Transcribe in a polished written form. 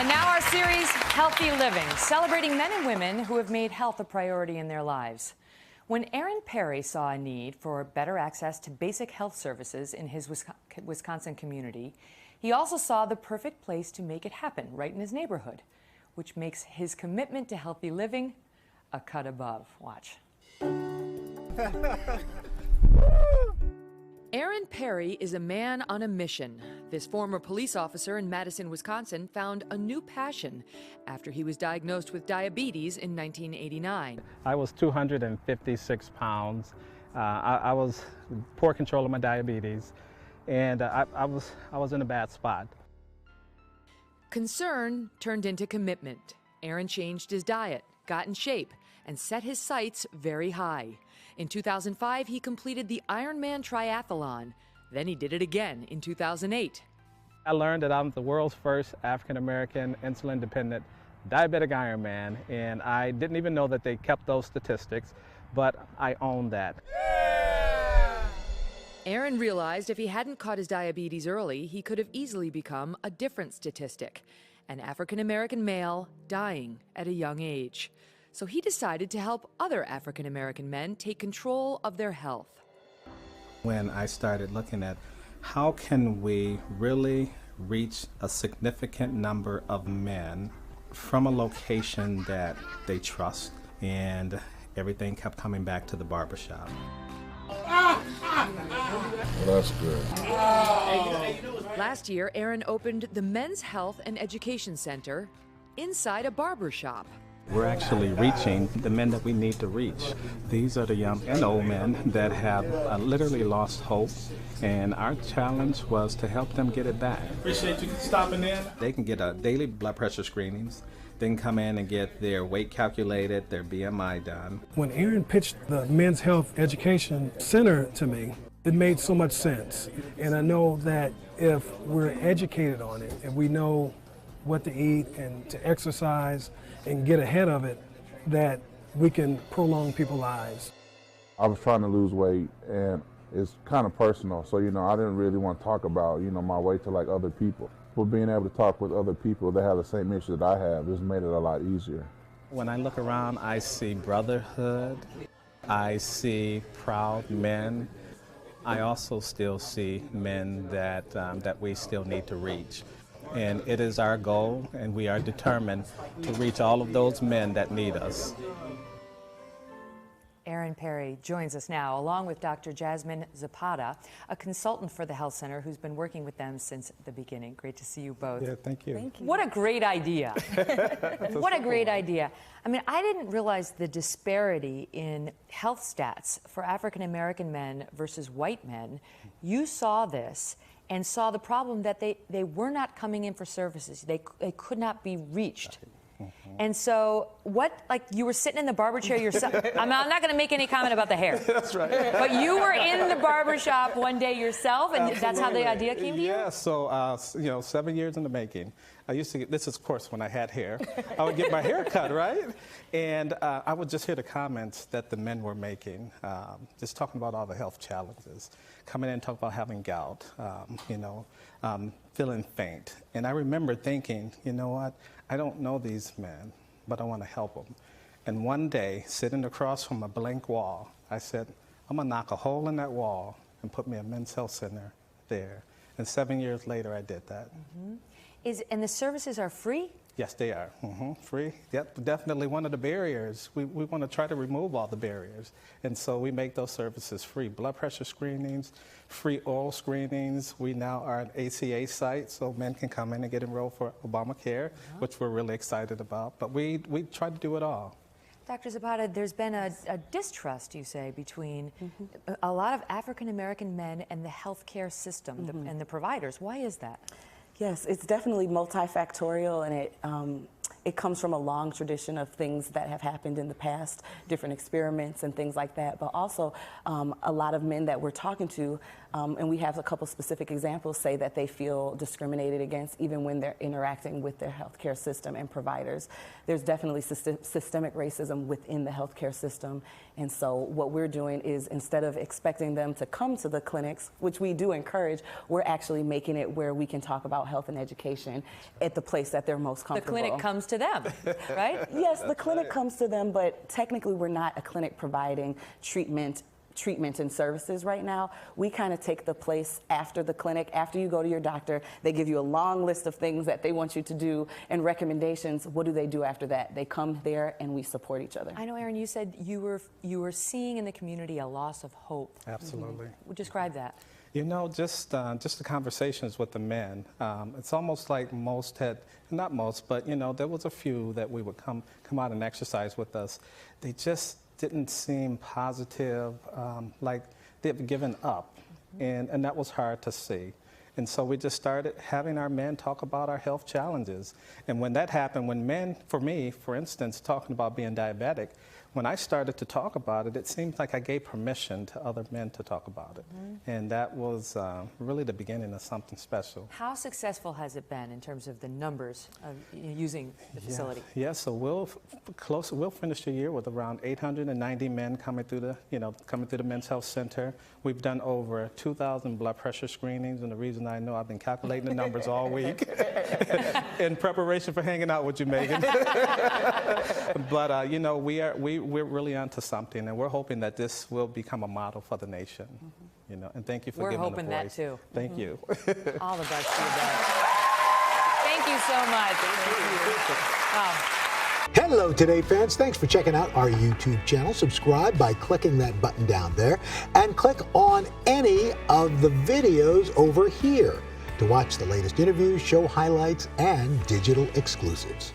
And now our series, Healthy Living, celebrating men and women who have made health a priority in their lives. When Aaron Perry saw a need for better access to basic health services in his Wisconsin community, he also saw the perfect place to make it happen right in his neighborhood, which makes his commitment to healthy living a cut above. Watch. Aaron Perry is a man on a mission. This former police officer in Madison, Wisconsin, found a new passion after he was diagnosed with diabetes in 1989. I was 256 pounds. I was poor control of my diabetes, and I was in a bad spot. Concern turned into commitment. Aaron changed his diet, got in shape, and set his sights very high. In 2005, he completed the Ironman triathlon. Then he did it again in 2008. I learned that I'm the world's first African-American insulin-dependent diabetic Ironman, and I didn't even know that they kept those statistics, but I own that. Aaron realized if he hadn't caught his diabetes early, he could have easily become a different statistic, an African-American male dying at a young age. So he decided to help other African-American men take control of their health. When I started looking at how can we really reach a significant number of men from a location that they trust, and everything kept coming back to the barbershop. Well, that's good. Last year, Aaron opened the Men's Health and Education Center inside a barbershop. We're actually reaching the men that we need to reach. These are the young and old men that have literally lost hope, and our challenge was to help them get it back. Appreciate you stopping in. They can get daily blood pressure screenings. They can come in and get their weight calculated, their BMI done. When Aaron pitched the Men's Health Education Center to me, it made so much sense. And I know that if we're educated on it, if we know what to eat and to exercise and get ahead of it, that we can prolong people's lives. I was trying to lose weight, and it's kind of personal, so I didn't really want to talk about my weight to like other people. But being able to talk with other people that have the same issue that I have just made it a lot easier. When I look around, I see brotherhood, I see proud men. I also still see men that we still need to reach. And it is our goal, and we are determined to reach all of those men that need us. Aaron Perry joins us now, along with Dr. Jasmine Zapata, a consultant for the Health Center who's been working with them since the beginning. Great to see you both. Yeah, thank you. Thank you. What a great idea. What a great idea. I mean, I didn't realize the disparity in health stats for African American men versus white men. You saw this and saw the problem that they were not coming in for services. They could not be reached. And so you were sitting in the barber chair yourself. I'm not going to make any comment about the hair. That's right. But you were in the barber shop one day yourself, and Absolutely. That's how the idea came to you? Yeah, so, 7 years in the making. I used to get, this is of course when I had hair, I would get my hair cut, right? And I would just hear the comments that the men were making, just talking about all the health challenges. Coming in and talking about having gout, feeling faint. And I remember thinking, you know what? I don't know these men, but I want to help them. And one day, sitting across from a blank wall, I said, I'm going to knock a hole in that wall and put me a men's health center there. And 7 years later, I did that. Mm-hmm. And the services are free? Yes, they are. Free. Yep, definitely one of the barriers. We want to try to remove all the barriers. And so we make those services free. Blood pressure screenings, free oral screenings. We now are an ACA site, so men can come in and get enrolled for Obamacare, which we're really excited about. But we try to do it all. Dr. Zapata, there's been a distrust, you say, between a lot of African-American men and the healthcare system and the providers. Why is that? Yes, it's definitely multifactorial, and it comes from a long tradition of things that have happened in the past, different experiments and things like that, but also a lot of men that we're talking to, and we have a couple specific examples, say that they feel discriminated against even when they're interacting with their healthcare system and providers. There's definitely systemic racism within the healthcare system, and so what we're doing is, instead of expecting them to come to the clinics, which we do encourage, we're actually making it where we can talk about health and education at the place that they're most comfortable. The clinic comes to them, right? Yes, the clinic comes to them, but technically we're not a clinic providing treatment and services right now. We kind of take the place after the clinic. After you go to your doctor, they give you a long list of things that they want you to do and recommendations. What do they do after that? They come there and we support each other. I know, Erin, you said you were seeing in the community a loss of hope. Absolutely. Describe that. You know, just the conversations with the men, it's almost like most had, not most, but you know, there was a few that we would come out and exercise with us. They just didn't seem positive, like they've given up, and that was hard to see. And so we just started having our men talk about our health challenges. And when that happened, when men, for me, for instance, talking about being diabetic, when I started to talk about it, it seemed like I gave permission to other men to talk about it. And that was really the beginning of something special. How successful has it been in terms of the numbers of using the facility? Yeah, so we'll finish the year with around 890 men coming through the Men's Health Center. We've done over 2,000 blood pressure screenings, and the reason I know, I've been calculating the numbers all week in preparation for hanging out with you, Megyn. But you know, we're really onto something, and we're hoping that this will become a model for the nation. You know, and thank you for giving the voice. We're hoping that too. Thank you. All the best to you guys. Thank you so much. Hello, Today fans. Thanks for checking out our YouTube channel. Subscribe by clicking that button down there and click on any of the videos over here to watch the latest interviews, show highlights, and digital exclusives.